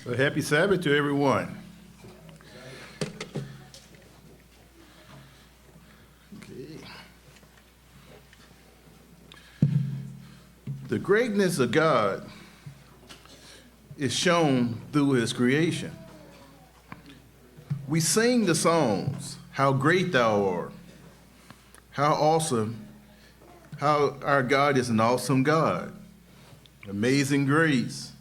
Well, happy Sabbath to everyone. Okay. The greatness of God is shown through his creation. We sing the songs, how great thou art, how awesome, how our God is an awesome God, amazing grace.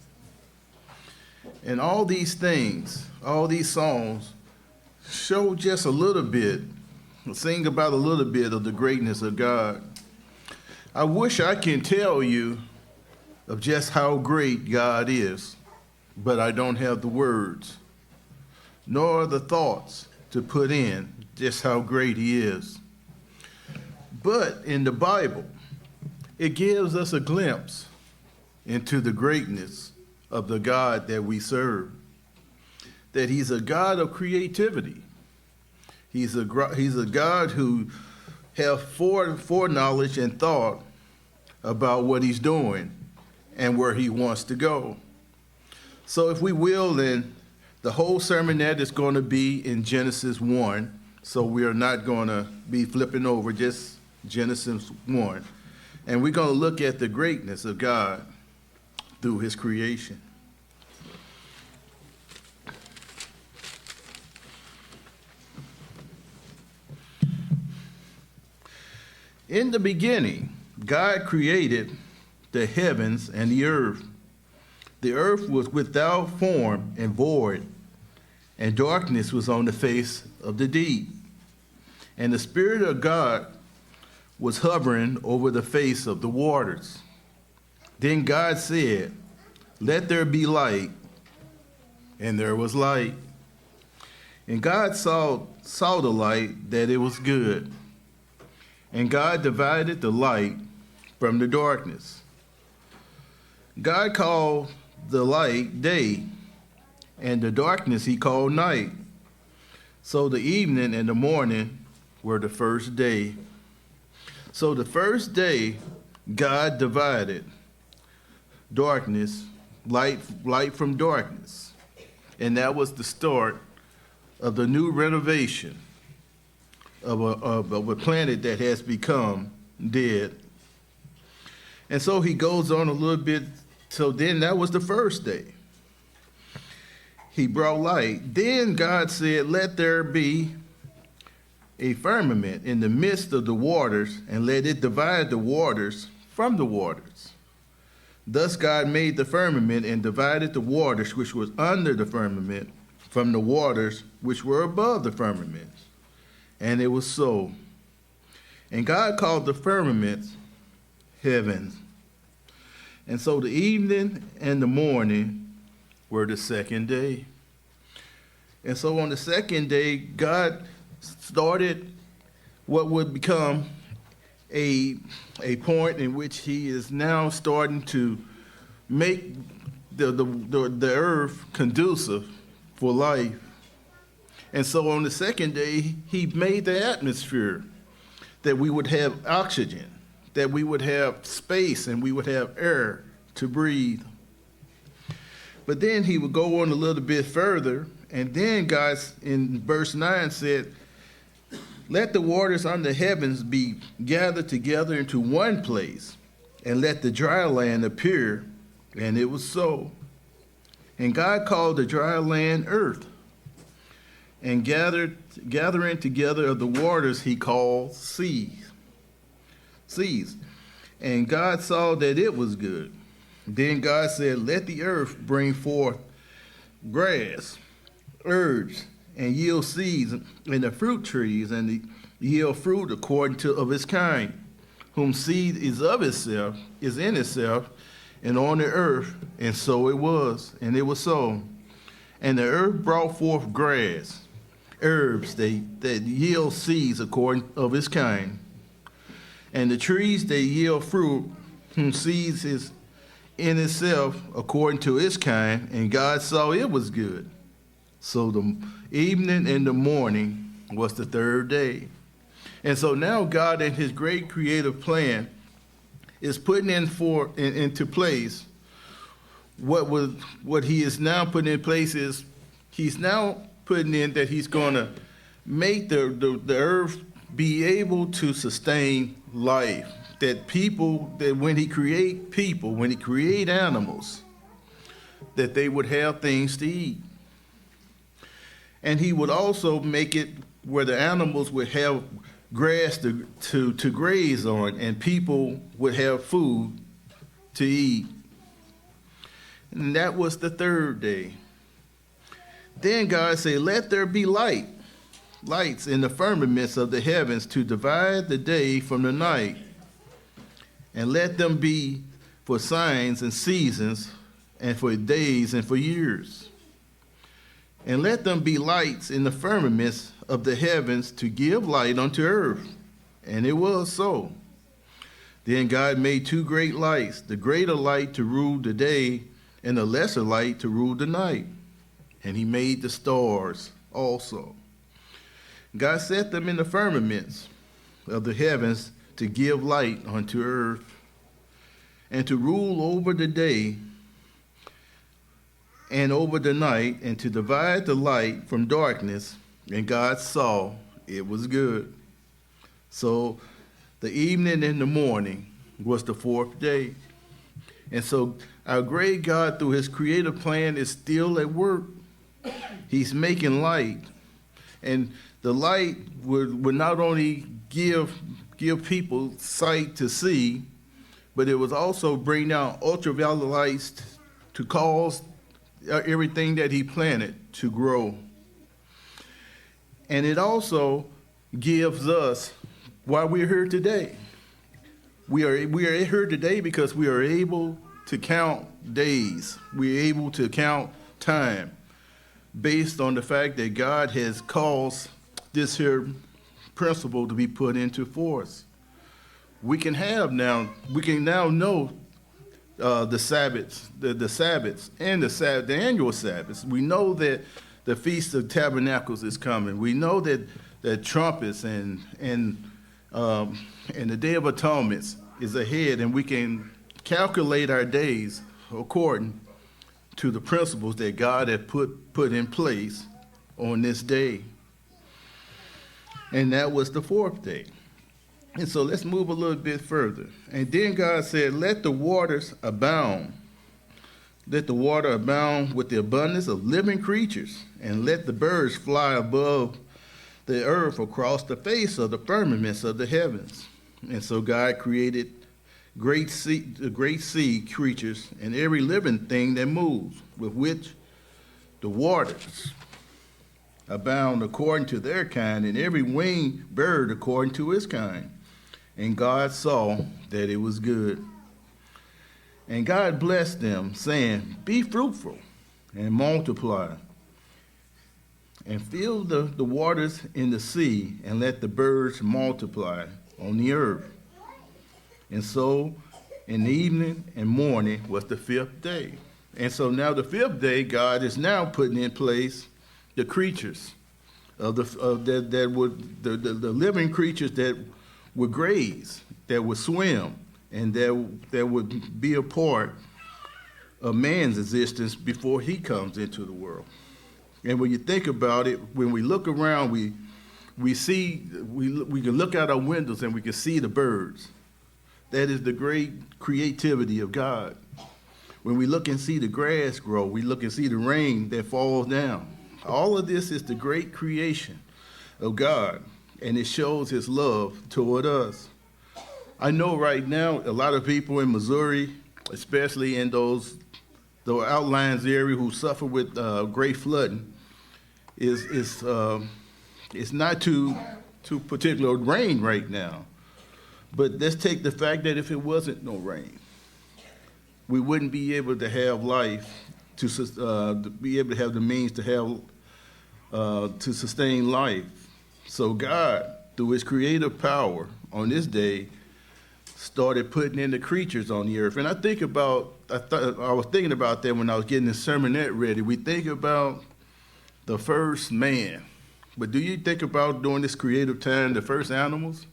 And all these things, all these songs, show just a little bit, sing about a little bit of the greatness of God. I wish I can tell you of just how great God is, but I don't have the words, nor the thoughts to put in just how great he is. But in the Bible, it gives us a glimpse into the greatness of the God that we serve, that he's a God of creativity. He's a God who has foreknowledge and thought about what he's doing and where he wants to go. So if we will, then the whole sermonette is going to be in Genesis 1, so we are not going to be flipping over, just Genesis 1. And we're going to look at the greatness of God through his creation. In the beginning, God created the heavens and the earth. The earth was without form and void, and darkness was on the face of the deep. And the Spirit of God was hovering over the face of the waters. Then God said, "Let there be light," and there was light. And God saw the light, that it was good. And God divided the light from the darkness. God called the light day, and the darkness he called night. So the evening and the morning were the first day. So the first day, God divided darkness, light from darkness. And that was the start of the new renovation of a planet that has become dead. And so he goes on a little bit. So then that was the first day. He brought light. Then God said, "Let there be a firmament in the midst of the waters, and let it divide the waters from the waters." Thus God made the firmament and divided the waters which was under the firmament from the waters which were above the firmament. And it was so. And God called the firmament heavens. And so the evening and the morning were the second day. And so on the second day, God started what would become a point in which he is now starting to make the earth conducive for life. And so on the second day, he made the atmosphere that we would have oxygen, that we would have space, and we would have air to breathe. But then he would go on a little bit further, and then God, in verse 9, said, "Let the waters under the heavens be gathered together into one place, and let the dry land appear." And it was so. And God called the dry land earth, and gathering together of the waters he called seas. And God saw that it was good. Then God said, "Let the earth bring forth grass, herbs, and yield seeds, and the fruit trees, and the yield fruit according to of its kind, whom seed is in itself, and on the earth." And so it was, and it was so. And the earth brought forth grass, herbs that yield seeds according of its kind, and the trees they yield fruit, whom seeds is in itself according to its kind. And God saw it was good. So the evening and the morning was the third day. And so now God, in his great creative plan, is putting into place what he is now putting in place is he's now putting in that he's going to make the earth be able to sustain life. That people, that when he create people, when he create animals, that they would have things to eat. And he would also make it where the animals would have grass to graze on, and people would have food to eat. And that was the third day. Then God said, let there be lights in the firmaments of the heavens to divide the day from the night, and let them be for signs and seasons, and for days and for years. And let them be lights in the firmaments of the heavens to give light unto earth. And it was so. Then God made two great lights, the greater light to rule the day, and the lesser light to rule the night. And he made the stars also. God set them in the firmaments of the heavens to give light unto earth, and to rule over the day and over the night, and to divide the light from darkness. And God saw it was good. So the evening and the morning was the fourth day. And so our great God, through his creative plan, is still at work. He's making light. And the light would not only give people sight to see, but it was also bring down ultraviolet lights to cause everything that he planted to grow. And it also gives us why we're here today. We are here today because we are able to count days. We're able to count time based on the fact that God has caused this here principle to be put into force. We can now know the Sabbaths, the Sabbaths, and the annual Sabbaths. We know that the Feast of Tabernacles is coming. We know that trumpets and the Day of Atonement is ahead, and we can calculate our days according to the principles that God had put in place on this day. And that was the fourth day. And so let's move a little bit further. And then God said, let the waters abound. Let the water abound with the abundance of living creatures, and let the birds fly above the earth across the face of the firmaments of the heavens. And so God created great sea creatures and every living thing that moves, with which the waters abound according to their kind, and every winged bird according to his kind. And God saw that it was good. And God blessed them, saying, be fruitful and multiply, and fill the waters in the sea, and let the birds multiply on the earth. And so in the evening and morning was the fifth day. And so now the fifth day, God is now putting in place the creatures the living creatures that would graze, that would swim, and that would be a part of man's existence before he comes into the world. And when you think about it, when we look around, we can look out our windows and we can see the birds. That is the great creativity of God. When we look and see the grass grow, we look and see the rain that falls down. All of this is the great creation of God, and it shows his love toward us. I know right now a lot of people in Missouri, especially in the outlines area who suffer with great flooding, is not too particular rain right now. But let's take the fact that if it wasn't no rain, we wouldn't be able to have life, to be able to have the means to sustain life. So God, through his creative power on this day, started putting in the creatures on the earth. And I was thinking about that when I was getting the sermonette ready. We think about the first man. But do you think about during this creative time, the first animals,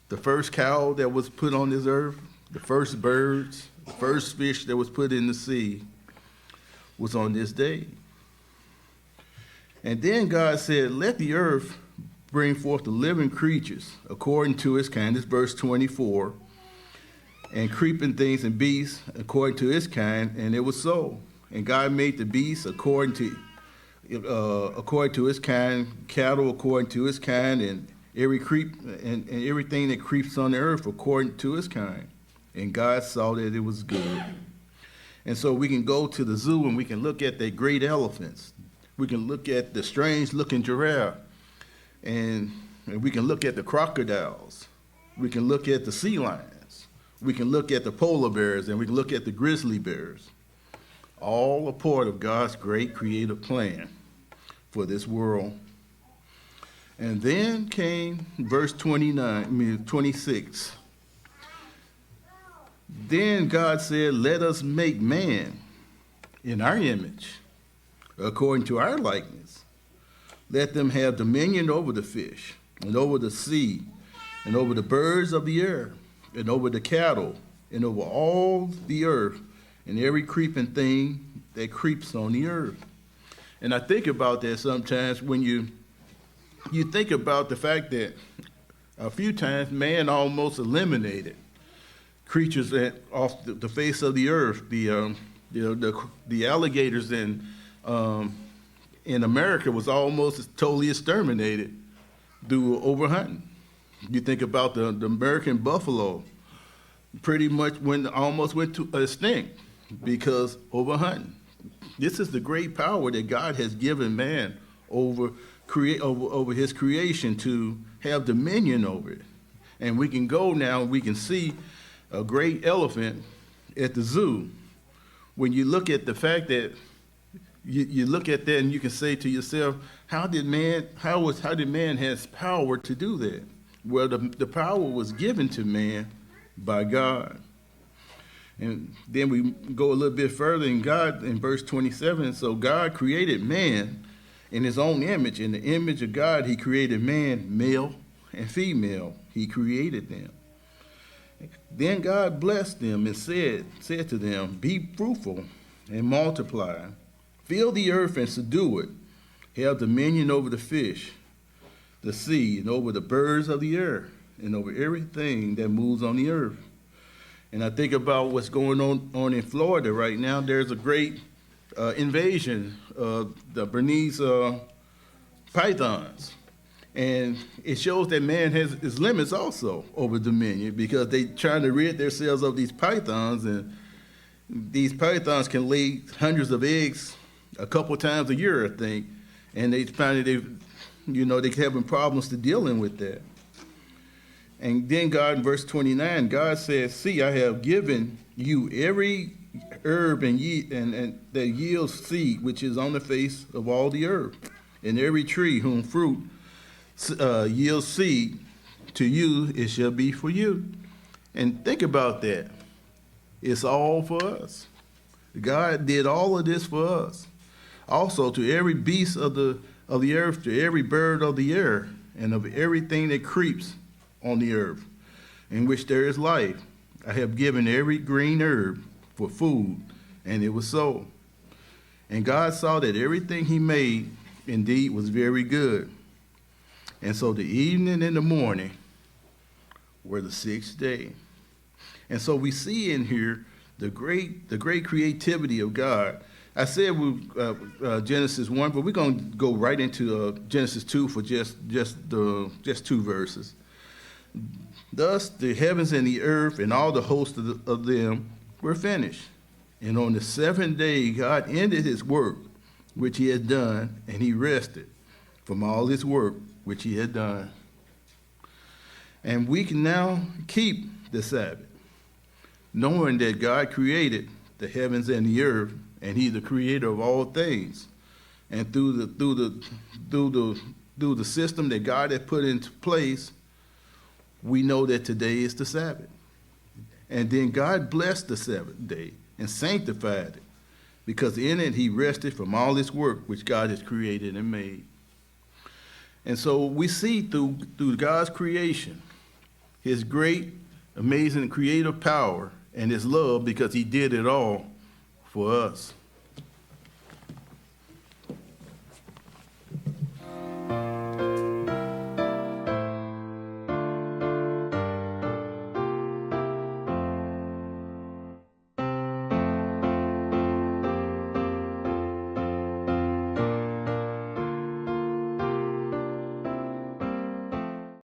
the first cow that was put on this earth, the first birds, the first fish that was put in the sea? was on this day. And then God said, let the earth bring forth the living creatures according to its kind. This is verse 24. And creeping things and beasts according to its kind, and it was so. And God made the beasts according to its kind, cattle according to its kind, and and everything that creeps on the earth according to its kind. And God saw that it was good. And so we can go to the zoo and we can look at the great elephants. We can look at the strange-looking giraffe, and we can look at the crocodiles. We can look at the sea lions. We can look at the polar bears, and we can look at the grizzly bears. All a part of God's great creative plan for this world. And then came verse 26. Then God said, let us make man in our image, according to our likeness. Let them have dominion over the fish, and over the sea, and over the birds of the air, and over the cattle, and over all the earth, and every creeping thing that creeps on the earth. And I think about that sometimes when you think about the fact that a few times man almost eliminated creatures off the face of the earth. The alligators in America was almost totally exterminated due to overhunting. You think about the American buffalo, pretty much almost went to extinct because overhunting. This is the great power that God has given man over his creation to have dominion over it. And we can go now and we can see a great elephant at the zoo. When you look at the fact that you look at that and you can say to yourself, how did man has power to do that? Well, the power was given to man by God. And then we go a little bit further in verse 27, so God created man in his own image. In the image of God, he created man, male and female. He created them. Then God blessed them and said to them, be fruitful and multiply. Fill the earth and subdue it. Have dominion over the fish, the sea, and over the birds of the air, and over everything that moves on the earth. And I think about what's going on in Florida right now. There's a great invasion of the Bernese pythons. And it shows that man has his limits also over dominion, because they're trying to rid themselves of these pythons, and these pythons can lay hundreds of eggs a couple times a year, I think, and they find that they're having problems to dealing with that. And then God, in verse 29, God says, see, I have given you every herb and that yields seed, which is on the face of all the earth, and every tree whom fruit yields seed, to you it shall be for you. And think about that. It's all for us. God did all of this for us. Also, to every beast of the earth, to every bird of the air, and of everything that creeps on the earth, in which there is life, I have given every green herb for food, and it was so. And God saw that everything he made indeed was very good. And so the evening and the morning were the sixth day. And so we see in here the great creativity of God. I said Genesis 1, but we're going to go right into Genesis 2 for just 2 verses. Thus the heavens and the earth and all the hosts of them were finished. And on the seventh day God ended his work which he had done, and he rested from all his work which he had done. And we can now keep the Sabbath, knowing that God created the heavens and the earth, and he's the creator of all things. And through the system that God had put into place, we know that today is the Sabbath. And then God blessed the seventh day and sanctified it, because in it he rested from all his work which God has created and made. And so we see through God's creation his great, amazing creative power and his love, because he did it all for us.